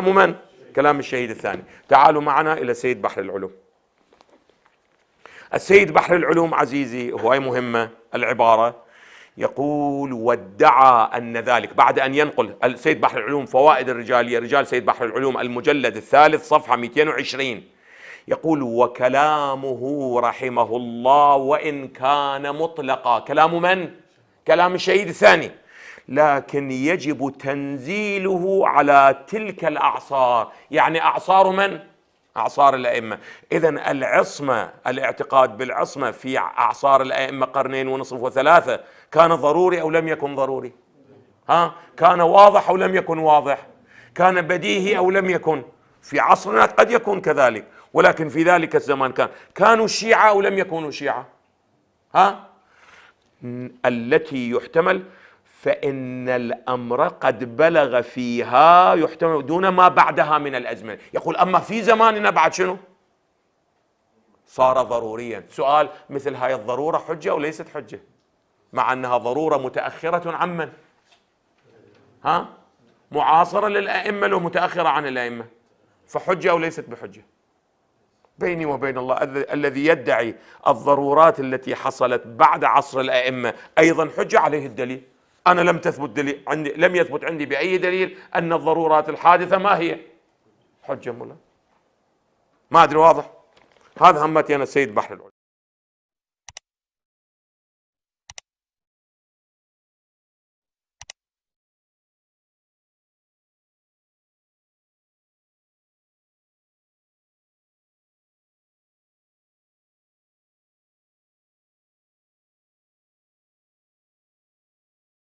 من؟ كلام الشهيد الثاني. تعالوا معنا إلى سيد بحر العلوم. السيد بحر العلوم عزيزي هواي مهمة العبارة، يقول وادعى أن ذلك، بعد أن ينقل السيد بحر العلوم فوائد الرجالية، رجال سيد بحر العلوم المجلد الثالث صفحة 220، يقول وكلامه رحمه الله وإن كان مطلقا، كلام من؟ كلام الشهيد الثاني، لكن يجب تنزيله على تلك الأعصار، يعني أعصار من؟ أعصار الأئمة. إذن العصمة، الاعتقاد بالعصمة في أعصار الأئمة 2.5 و3 كان ضروري أو لم يكن ضروري؟ كان واضح أو لم يكن واضح؟ كان بديهي أو لم يكن؟ في عصرنا قد يكون كذلك، ولكن في ذلك الزمان كانوا شيعة أو لم يكونوا شيعة؟ التي يحتمل، فإن الأمر قد بلغ فيها يحتمل دون ما بعدها من الأزمنة. يقول أما في زماننا بعد شنو؟ صار ضروريا. سؤال، مثل هاي الضرورة حجة أو ليست حجة؟ مع أنها ضرورة متأخرة عن من؟ معاصرة للأئمة لو متأخرة عن الأئمة، فحجة أو ليست بحجة؟ بيني وبين الله الذي يدعي الضرورات التي حصلت بعد عصر الأئمة أيضا حجة، عليه الدليل. أنا لم يثبت عندي بأي دليل أن الضرورات الحادثة ما هي حجة. ما أدري واضح؟ هذا همتي أنا السيد بحر العلوم.